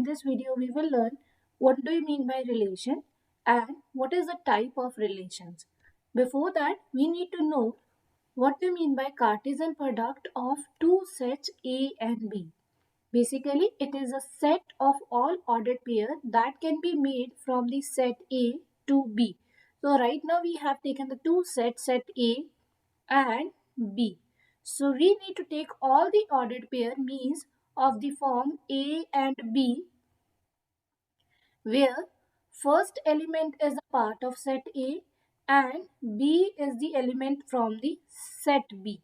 In this video, we will learn what do you mean by relation and what is the type of relations. Before that, we need to know what we mean by Cartesian product of two sets A and B. Basically, it is a set of all ordered pairs that can be made from the set A to B. So right now we have taken the two sets, set A and B. So we need to take all the ordered pair means of the form A and B, where first element is a part of set A and B is the element from the set B.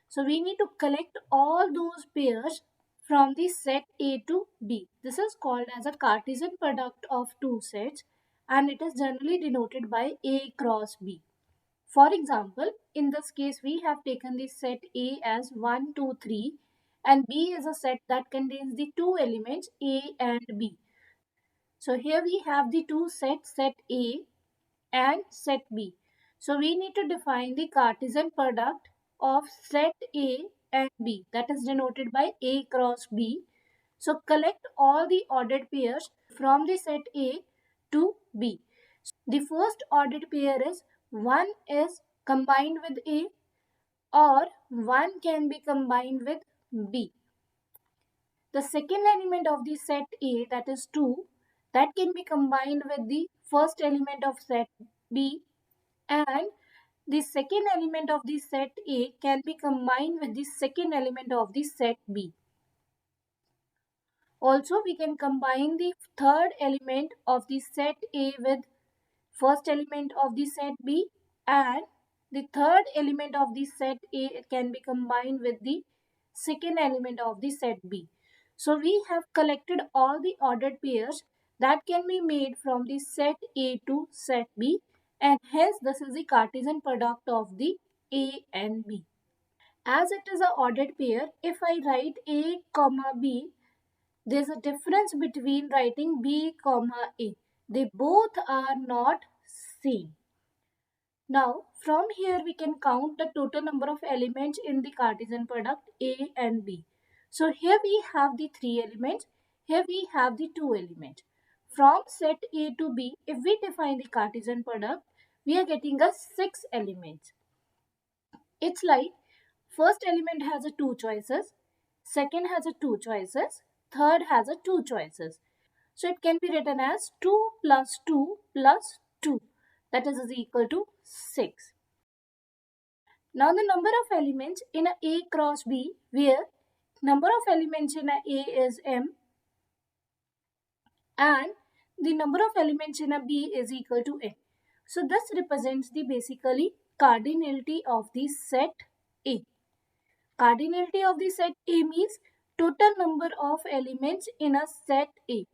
So we need to collect all those pairs from the set A to B. This is called as a Cartesian product of two sets and it is generally denoted by A cross B. For example, in this case, we have taken the set A as 1, 2, 3 and B is a set that contains the two elements A and B. So here we have the two sets, set A and set B. So we need to define the Cartesian product of set A and B, that is denoted by A cross B. So collect all the ordered pairs from the set A to B. The first ordered pair is 1 is combined with A or 1 can be combined with B. The second element of the set A, that is 2, that can be combined with the first element of set B, and the second element of the set A can be combined with the second element of the set B. Also, we can combine the third element of the set A with first element of the set B, and the third element of the set A can be combined with the second element of the set B. So we have collected all the ordered pairs that can be made from the set A to set B, and hence this is the Cartesian product of the A and B. As it is an ordered pair, if I write A comma B, there is a difference between writing B comma A. They both are not same. Now, from here we can count the total number of elements in the Cartesian product A and B. So here we have the 3 elements, here we have the 2 elements. From set A to B, if we define the Cartesian product, we are getting a 6 elements. It's like first element has a 2 choices, second has a 2 choices, third has a 2 choices. So it can be written as 2 plus 2 plus 2, that is equal to 6. Now the number of elements in A cross B, where number of elements in A is m and the number of elements in B is equal to n. So this represents the basically cardinality of the set A. Cardinality of the set A means total number of elements in a set A.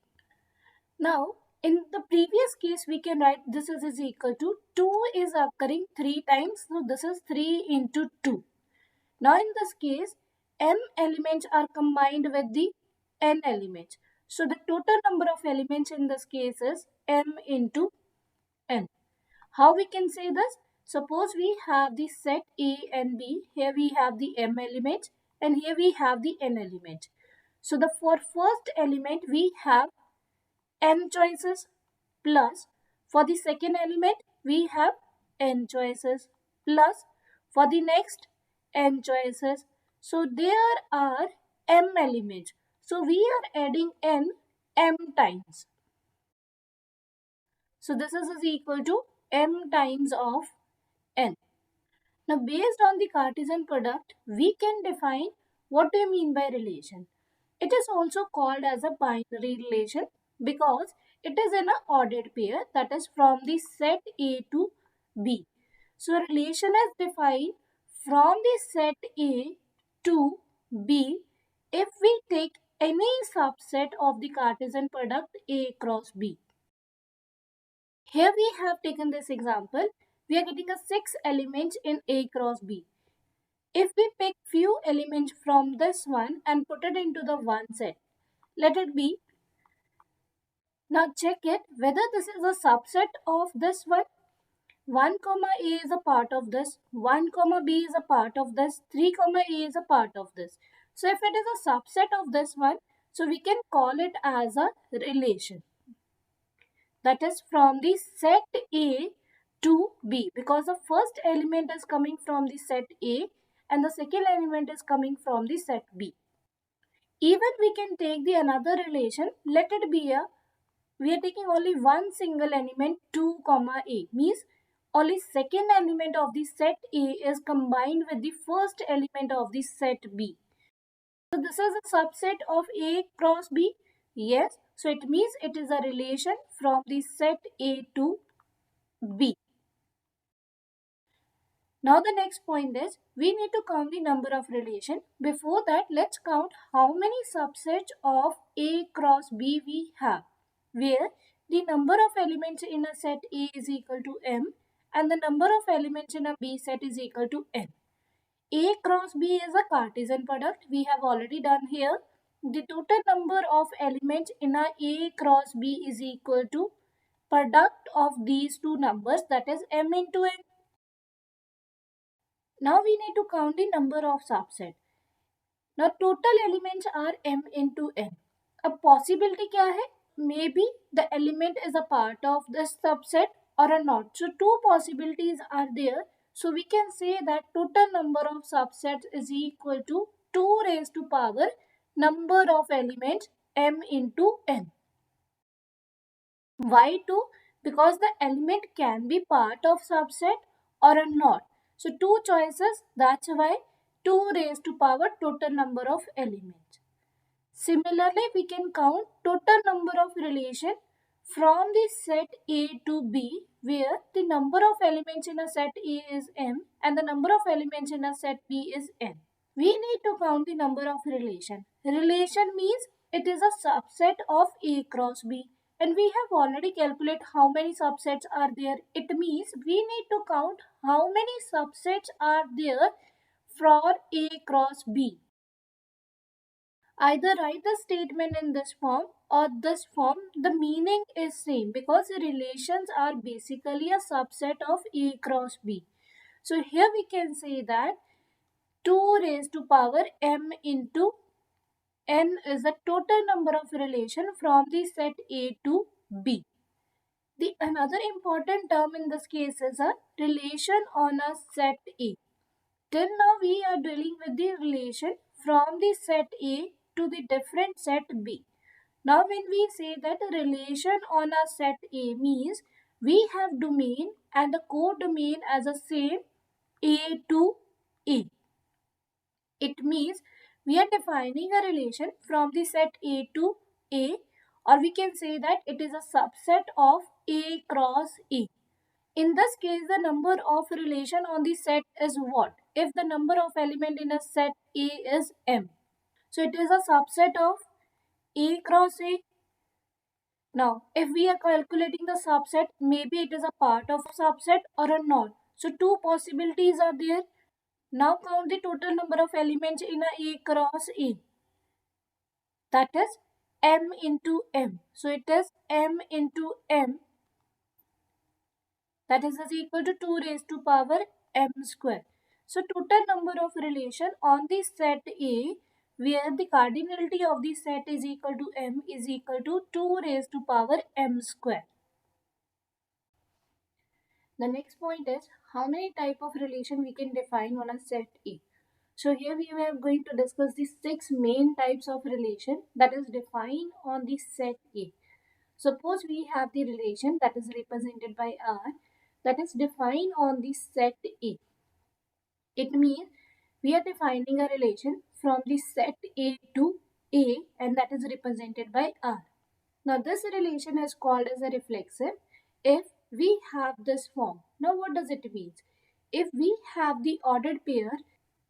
Now, in the previous case, we can write this is equal to 2 is occurring 3 times. So, this is 3 into 2. Now, in this case, m elements are combined with the n elements. So, the total number of elements in this case is m into n. How we can say this? Suppose we have the set A and B. Here we have the m elements and here we have the n elements. So, for first element, we have m choices plus for the second element we have n choices plus for the next n choices. So there are m elements. So we are adding n m times. So this is equal to m times of n. Now based on the Cartesian product, we can define what do you mean by relation. It is also called as a binary relation because it is in an ordered pair, that is from the set A to B. So relation is defined from the set A to B if we take any subset of the Cartesian product A cross B. Here we have taken this example. We are getting a 6 elements in A cross B. If we pick few elements from this one and put it into the one set, let it be. Now check it whether this is a subset of this one. 1 comma A is a part of this, 1 comma B is a part of this, 3 comma A is a part of this. So if it is a subset of this one, So we can call it as a relation. That is from the set A to B, because the first element is coming from the set A and the second element is coming from the set B. Even we can take the another relation, let it be a, we are taking only one single element 2 comma A, means only second element of the set A is combined with the first element of the set B. So this is a subset of A cross B. Yes, so it means it is a relation from the set A to B. Now the next point is we need to count the number of relation. Before that, let's count how many subsets of A cross B we have, where the number of elements in a set A is equal to M and the number of elements in a B set is equal to N. A cross B is a Cartesian product. We have already done here. The total number of elements in A cross B is equal to product of these two numbers, that is M into N. Now we need to count the number of subset. Now total elements are M into N. A possibility क्या है? Maybe the element is a part of this subset or a not. So two possibilities are there. So we can say that total number of subsets is equal to 2 raised to power number of elements M into N. Why 2? Because the element can be part of subset or not. So two choices, that's why 2 raised to power total number of elements. Similarly, we can count total number of relation from the set A to B, where the number of elements in a set A is M and the number of elements in a set B is N. We need to count the number of relation. Relation means it is a subset of A cross B. And we have already calculated how many subsets are there. It means we need to count how many subsets are there for A cross B. Either write the statement in this form or this form, the meaning is same because the relations are basically a subset of A cross B. So here we can say that 2 raised to power M into N is the total number of relation from the set A to B. The another important term in this case is a relation on a set A. Till now we are dealing with the relation from the set A to the different set B. Now when we say that a relation on a set A means we have domain and the codomain as the same A to A. It means we are defining a relation from the set A to A, or we can say that it is a subset of A cross A. In this case, the number of relation on the set is what? If the number of element in a set A is M. So it is a subset of A cross A. Now, if we are calculating the subset, maybe it is a part of subset or a not. So two possibilities are there. Now count the total number of elements in A cross A. That is M into M. So it is M into M. That is equal to 2 raised to power M square. So total number of relation on the set A, where the cardinality of the set is equal to M, is equal to 2 raised to power M square. The next point is how many type of relation we can define on a set A. So here we are going to discuss the 6 main types of relation that is defined on the set A. Suppose we have the relation that is represented by R that is defined on the set A. It means we are defining a relation from the set A to A and that is represented by R. Now this relation is called as a reflexive if we have this form. Now what does it mean? If we have the ordered pair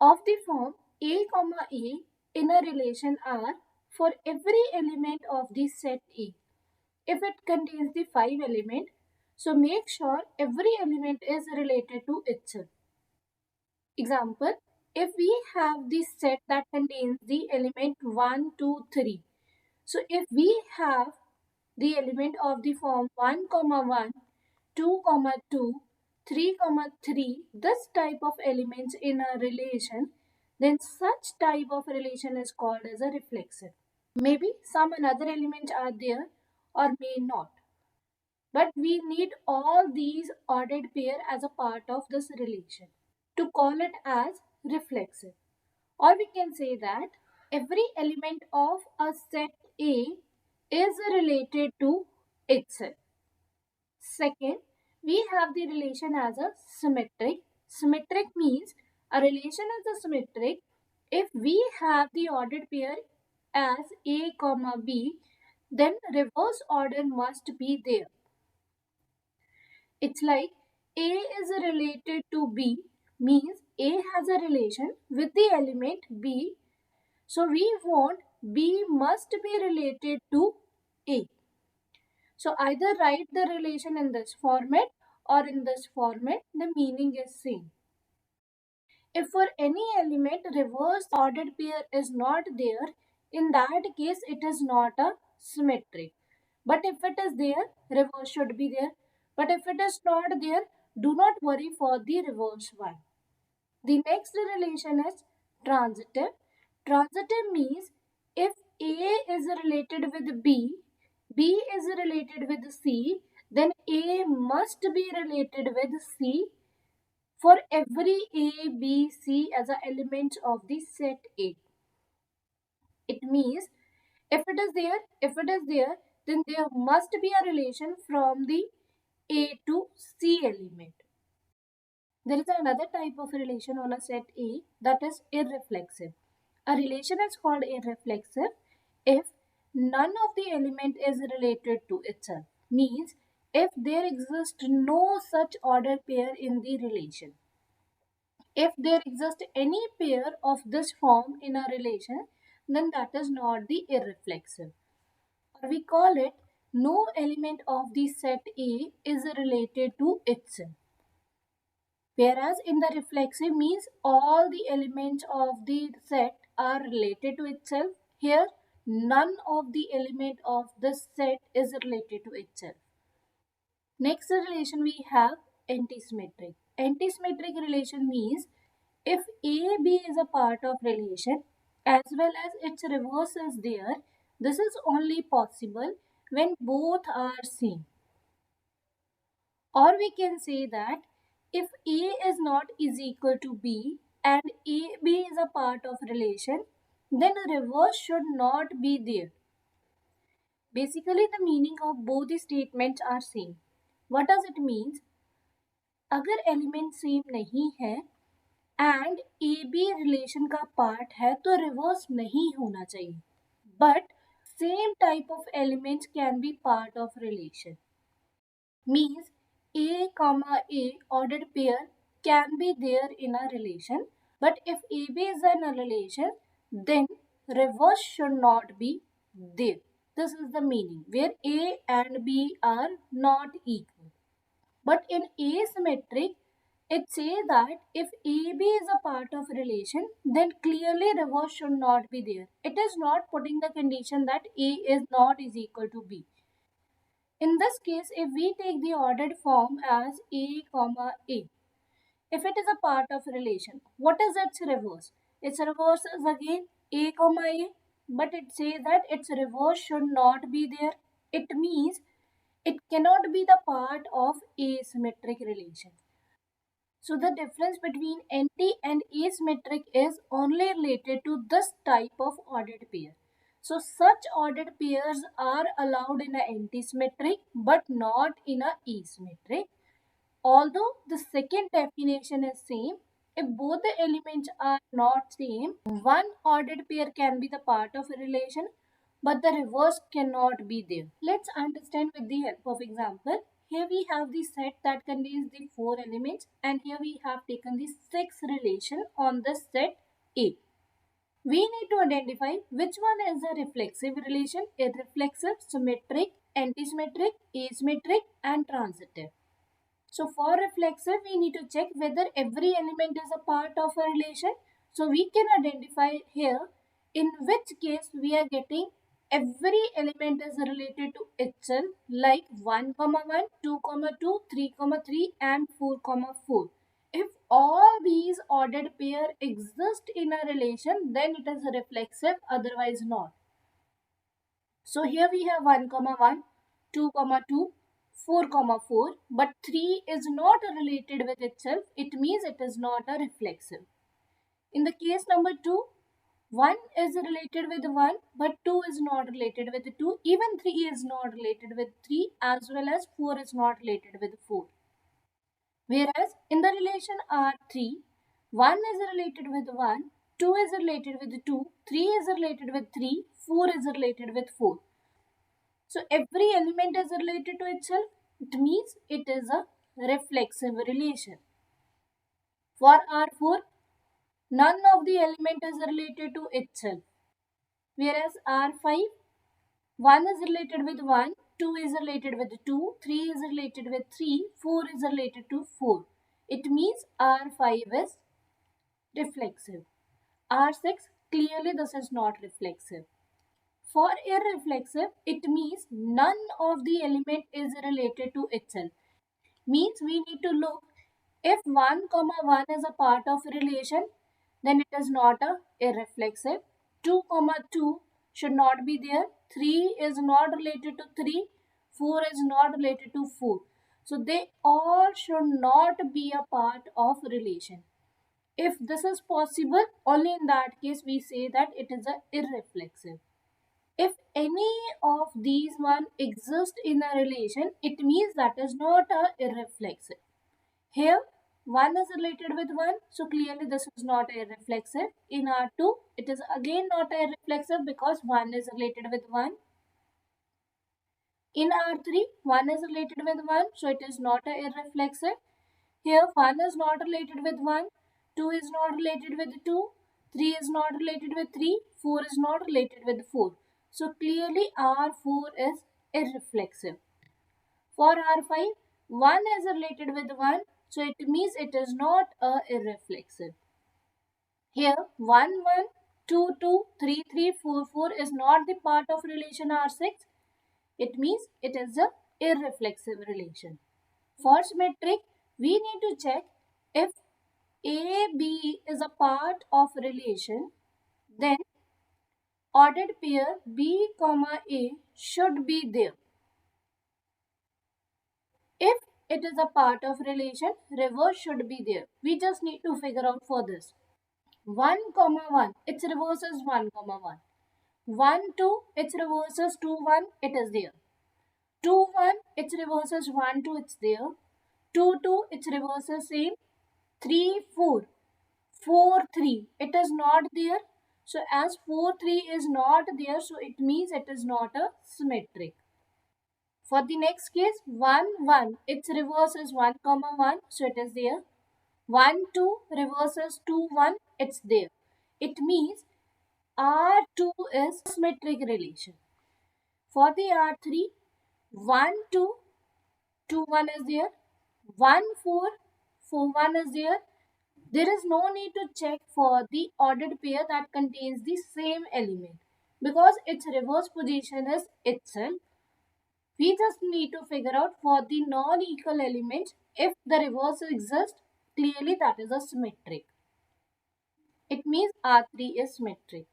of the form A comma A in a relation R for every element of the set A. If it contains the 5 element, so make sure every element is related to itself. Example, if we have the set that contains the element 1, 2, 3. So if we have the element of the form 1, 1, 2, 2, 3, 3, this type of elements in a relation, then such type of relation is called as a reflexive. Maybe some another elements are there or may not. But we need all these ordered pair as a part of this relation to call it as reflexive. Or we can say that every element of a set A is related to itself. Second, we have the relation as a symmetric. Symmetric means a relation is a symmetric if we have the ordered pair as A comma B, then reverse order must be there. It's like A is related to B means A has a relation with the element B. So we want B must be related to A. So either write the relation in this format or in this format, the meaning is same. If for any element reverse ordered pair is not there, in that case it is not a symmetric. But if it is there, reverse should be there. But if it is not there, do not worry for the reverse one. The next relation is transitive. Transitive means if A is related with B, B is related with C, then A must be related with C for every A, B, C as an element of the set A. It means if it is there, then there must be a relation from the A to C element. There is another type of relation on a set A that is irreflexive. A relation is called irreflexive if none of the element is related to itself. Means if there exists no such order pair in the relation. If there exists any pair of this form in a relation, then that is not the irreflexive. Or we call it no element of the set A is related to itself. Whereas in the reflexive means all the elements of the set are related to itself. Here, none of the element of the set is related to itself. Next relation we have antisymmetric. Antisymmetric relation means if AB is a part of relation as well as its reverse is there, this is only possible when both are same. Or we can say that if A is not is equal to B and AB is a part of relation, then reverse should not be there. Basically, the meaning of both the statements are same. What does it mean? अगर element same नहीं है and A B relation का part है तो reverse नहीं होना चाहिए but same type of elements can be part of relation means A comma A ordered pair can be there in a relation, but if AB is in a relation, then reverse should not be there. This is the meaning where A and B are not equal. But in asymmetric, it says that if AB is a part of relation, then clearly reverse should not be there. It is not putting the condition that A is not is equal to B. In this case, if we take the ordered form as A comma A, if it is a part of relation, what is its reverse? Its reverse is again A comma A, but it says that its reverse should not be there. It means it cannot be the part of asymmetric relation. So the difference between anti and asymmetric is only related to this type of ordered pair. So such ordered pairs are allowed in an antisymmetric but not in an asymmetric. Although the second definition is same, if both the elements are not same, one ordered pair can be the part of a relation but the reverse cannot be there. Let's understand with the help of example. Here we have the set that contains the 4 elements and here we have taken the 6 relation on the set A. We need to identify which one is a reflexive relation, irreflexive, symmetric, antisymmetric, asymmetric and transitive. So for reflexive, we need to check whether every element is a part of a relation. So we can identify here in which case we are getting every element is related to itself like 1, 1, 2, 2, 3, 3 and 4, 4. If all these ordered pair exist in a relation, then it is reflexive, otherwise not. So here we have 1 comma 1, 2 comma 2, 4 comma 4, but 3 is not related with itself. It means it is not a reflexive. In the case number 2, 1 is related with 1, but 2 is not related with 2. Even 3 is not related with 3, as well as 4 is not related with 4. Whereas in the relation R3, 1 is related with 1, 2 is related with 2, 3 is related with 3, 4 is related with 4. So every element is related to itself. It means it is a reflexive relation. For R4, none of the element is related to itself. Whereas R5, 1 is related with 1, 2 is related with 2, 3 is related with 3, 4 is related to 4. It means R5 is reflexive. R6, clearly this is not reflexive. For irreflexive, it means none of the element is related to itself. Means we need to look if 1 comma 1 is a part of relation, then it is not a irreflexive. 2 comma 2 should not be there. 3 is not related to 3. 4 is not related to 4. So they all should not be a part of relation. If this is possible, only in that case we say that it is a irreflexive. If any of these one exist in a relation, it means that is not a irreflexive. Here, 1 is related with 1, so clearly this is not a reflexive. In R2, it is again not a reflexive because 1 is related with 1. In R3, 1 is related with 1, so it is not a irreflexive. Here, 1 is not related with 1, 2 is not related with 2, 3 is not related with 3, 4 is not related with 4. So clearly R4 is irreflexive. For R5, 1 is related with 1, so it means it is not a irreflexive. Here 1, 1, 2, 2, 3, 3, 4, 4 is not the part of relation R6. It means it is a irreflexive relation. For symmetric, we need to check if AB is a part of relation, then ordered pair B comma A should be there. If it is a part of relation, reverse should be there. We just need to figure out for this. 1 comma 1, its reverse is 1 comma 1. 1 2, its reverse is 2 1, it is there. 2 1, its reverse is 1 2, it's there. 2 2, its reverse is same. 3 4, 4 3, it is not there. So as 4 3 is not there, so it means it is not a symmetric. For the next case, 1 1, its reverse is 1 comma 1, so it is there. 1 2, reverse is 2 1, it's there. It means R2 is symmetric relation. For the R3, 1 2, 2 1 is there. 1 4, 4 1 is there. There is no need to check for the ordered pair that contains the same element because its reverse position is itself. We just need to figure out for the non-equal elements if the reverse exists, clearly that is a symmetric. It means R3 is symmetric.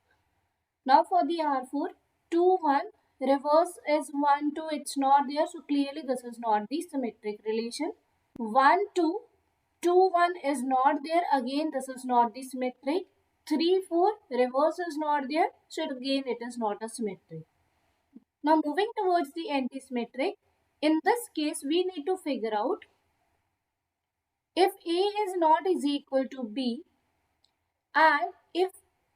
Now for the R4, 2 1, reverse is 1 2, it's not there, so clearly this is not the symmetric relation. 1 2, 2 1 is not there, again this is not the symmetric. 3 4, reverse is not there, so again it is not a symmetric. Now moving towards the antisymmetric, in this case we need to figure out if A is not is equal to B and if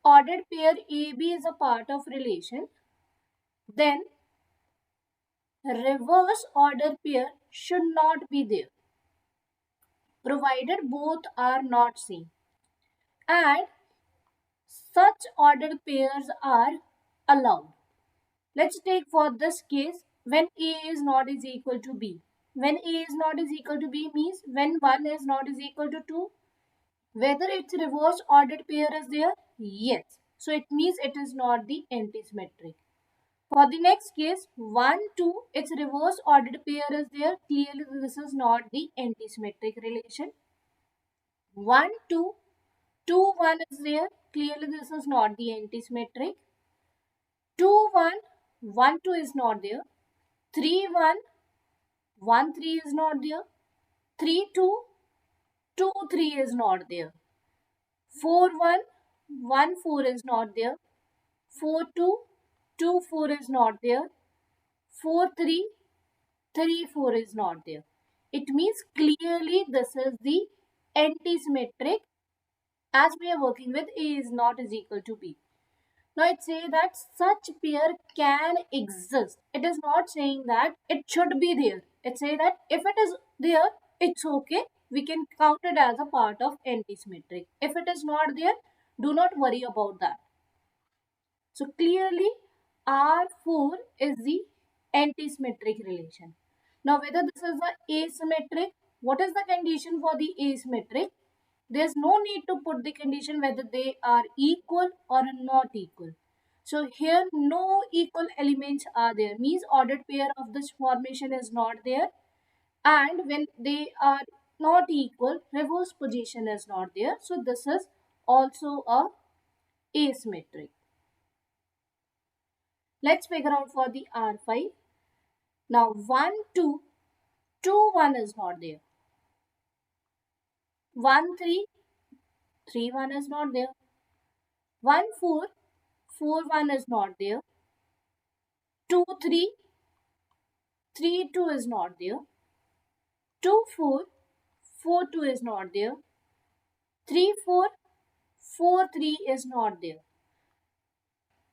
ordered pair AB is a part of relation, then reverse order pair should not be there, provided both are not same. And such ordered pairs are allowed. Let's take for this case when A is not is equal to B. When A is not is equal to B means when 1 is not is equal to 2. Whether its reverse ordered pair is there? Yes. So it means it is not the antisymmetric. For the next case, 1, 2, its reverse ordered pair is there. Clearly this is not the antisymmetric relation. 1, 2, 2, 1 is there. Clearly this is not the antisymmetric. 2, 1, 1 2 is not there. 3 1 1 3 is not there. 3 2 2 3 is not there. 4 1 1 4 is not there. 4 2 2 4 is not there. 4 3 3 4 is not there. It means clearly this is the antisymmetric, as we are working with A is not is equal to B. Now it says that such pair can exist. It is not saying that it should be there. It says that if it is there, it's okay. We can count it as a part of antisymmetric. If it is not there, do not worry about that. So clearly R4 is the antisymmetric relation. Now whether this is the asymmetric, what is the condition for the asymmetric? There's no need to put the condition whether they are equal or not equal. So here no equal elements are there, means ordered pair of this formation is not there, and when they are not equal, reverse position is not there. So this is also a asymmetric. Let's figure out for the R5. Now 1 2 2 1 is not there. 1 3 3 1 is not there. 1 4 4 1 is not there. 2 3 3 2 is not there. 2 4 4 2 is not there. 3 4 4 3 is not there.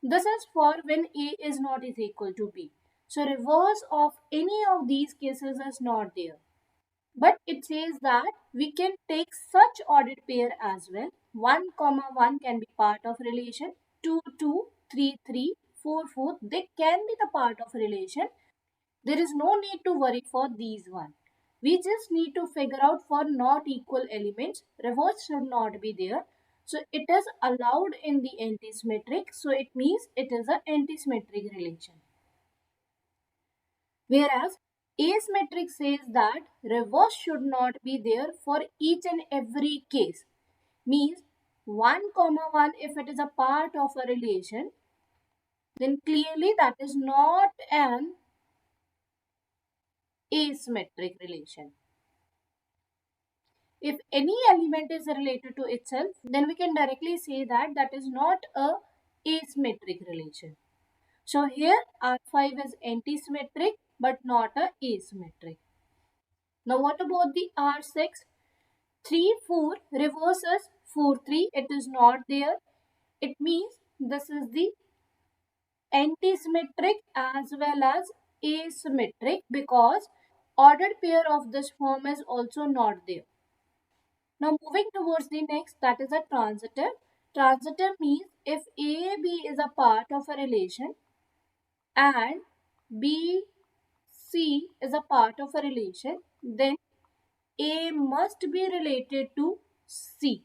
This is for when A is not is equal to B. So reverse of any of these cases is not there. But it says that we can take such ordered pair as well. 1 comma 1 can be part of relation. 2 2 3 3 4 4, they can be the part of relation. There is no need to worry for these one. We just need to figure out for not equal elements. Reverse should not be there. So it is allowed in the antisymmetric. So it means it is an antisymmetric relation. Whereas asymmetric says that reverse should not be there for each and every case. Means 1 comma 1, if it is a part of a relation, then clearly that is not an asymmetric relation. If any element is related to itself, then we can directly say that that is not a asymmetric relation. So here R5 is antisymmetric but not a asymmetric. Now what about the R6? 3 4 reverses 4 3, it is not there. It means this is the antisymmetric as well as asymmetric, because ordered pair of this form is also not there. Now moving towards the next, that is a transitive. Transitive means if A, B is a part of a relation and B, C is a part of a relation, then A must be related to C.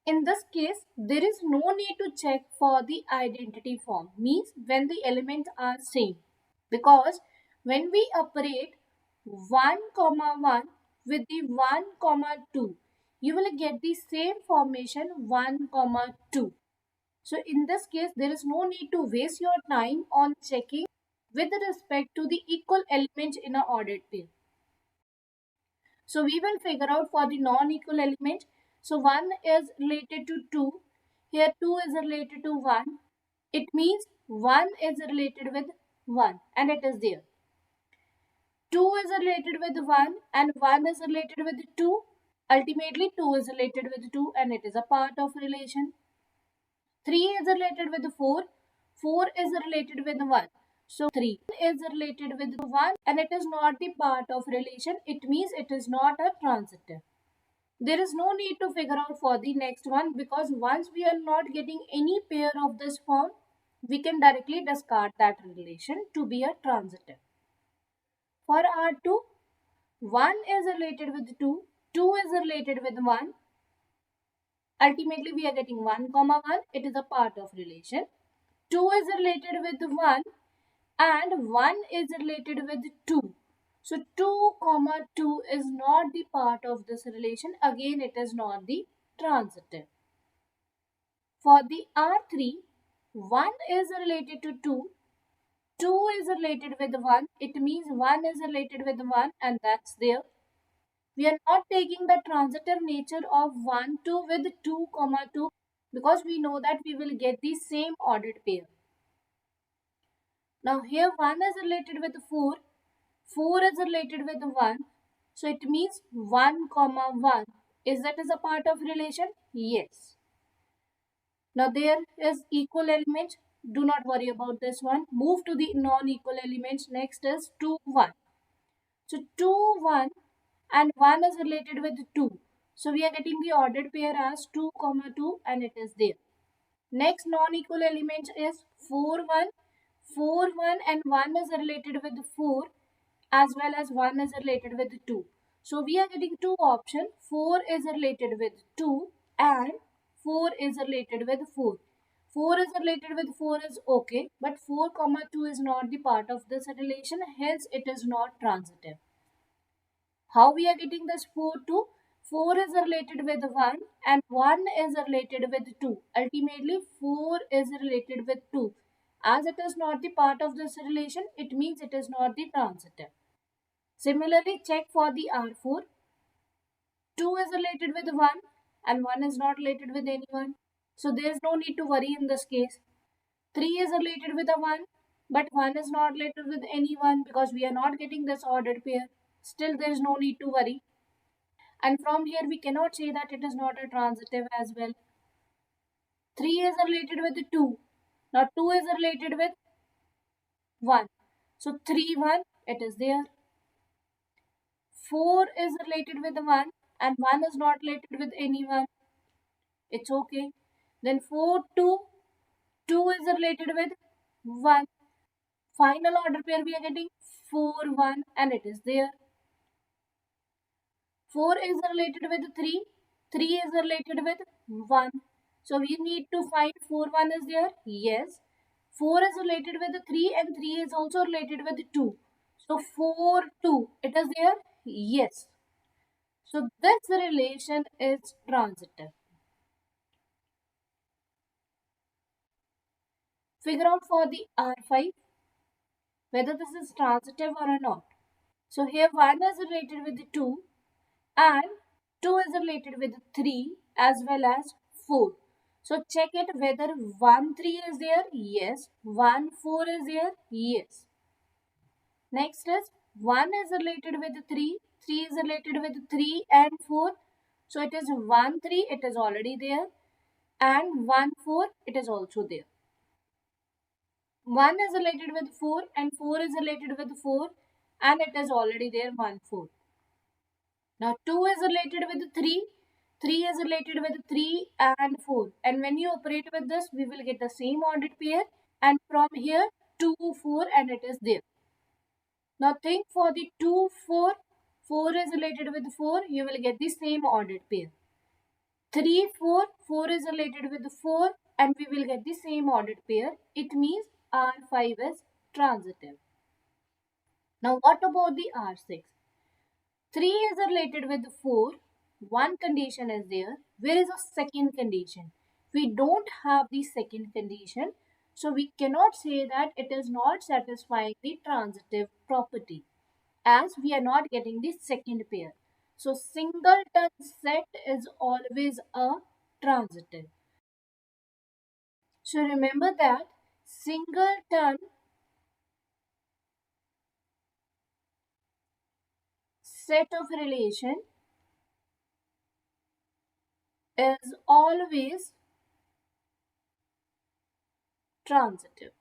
In this case, there is no need to check for the identity form, means when the elements are same. Because when we operate 1 comma 1 with the 1 comma 2, you will get the same formation 1 comma 2. So in this case, there is no need to waste your time on checking with respect to the equal elements in an ordered pair. So we will figure out for the non-equal element. So 1 is related to 2. Here 2 is related to 1. It means 1 is related with 1 and it is there. 2 is related with 1 and 1 is related with 2. Ultimately 2 is related with 2 and it is a part of relation. 3 is related with 4. 4 is related with 1. So 3 is related with 1 and it is not the part of relation. It means it is not a transitive. There is no need to figure out for the next one, because once we are not getting any pair of this form, we can directly discard that relation to be a transitive. For R2, 1 is related with 2, 2 is related with 1. Ultimately, we are getting 1 comma 1. It is a part of relation. 2 is related with 1 and 1 is related with 2. So 2 comma 2 is not the part of this relation. Again, it is not the transitive. For the R3, 1 is related to 2, 2 is related with 1, it means 1 is related with 1 and that's there. We are not taking the transitive nature of 1, 2 with 2, 2 because we know that we will get the same ordered pair. Now here 1 is related with 4, 4 is related with 1. So it means 1, 1. Is that is a part of relation? Yes. Now there is equal elements. Do not worry about this one. Move to the non-equal elements. Next is 2, 1. So 2, 1 and 1 is related with 2. So we are getting the ordered pair as 2, 2 and it is there. Next non-equal element is 4, 1. 4, 1 and 1 is related with 4 as well as 1 is related with 2. So we are getting two options. 4 is related with 2 and 4 is related with 4. 4 is related with 4 is okay, but 4, 2 is not the part of this relation, hence it is not transitive. How we are getting this 4 to? 4 is related with 1 and 1 is related with 2. Ultimately 4 is related with 2. As it is not the part of this relation, it means it is not the transitive. Similarly, check for the R4. 2 is related with 1 and 1 is not related with anyone. So there is no need to worry in this case. 3 is related with a 1 but 1 is not related with anyone because we are not getting this ordered pair. Still there is no need to worry. And from here we cannot say that it is not a transitive as well. 3 is related with 2. Now 2 is related with 1. So 3, 1, it is there. 4 is related with 1 and 1 is not related with anyone. It's okay. Then 4, 2, 2 is related with 1. Final order pair we are getting 4, 1 and it is there. 4 is related with 3. 3 is related with 1. So we need to find 4, 1 is there. Yes. 4 is related with 3 and 3 is also related with 2. So 4, 2. It is there. Yes. So this relation is transitive. Figure out for the R5 whether this is transitive or not. So here 1 is related with 2 and 2 is related with 3 as well as 4. So check it whether 1, 3 is there. Yes. 1, 4 is there. Yes. Next is 1 is related with 3. 3 is related with 3 and 4. So it is 1, 3. It is already there. And 1, 4. It is also there. 1 is related with 4 and 4 is related with 4 and it is already there 1, 4. Now 2 is related with 3, 3 is related with 3 and 4 and when you operate with this we will get the same ordered pair and from here 2, 4 and it is there. Now think for the 2, 4, 4 is related with 4, you will get the same ordered pair. 3, 4, 4 is related with 4 and we will get the same ordered pair. It means R5 is transitive. Now what about the R6? 3 is related with 4. One condition is there. Where is the second condition? We don't have the second condition. So we cannot say that it is not satisfying the transitive property as we are not getting the second pair. So singleton set is always a transitive. So remember that singleton set of relation is always transitive.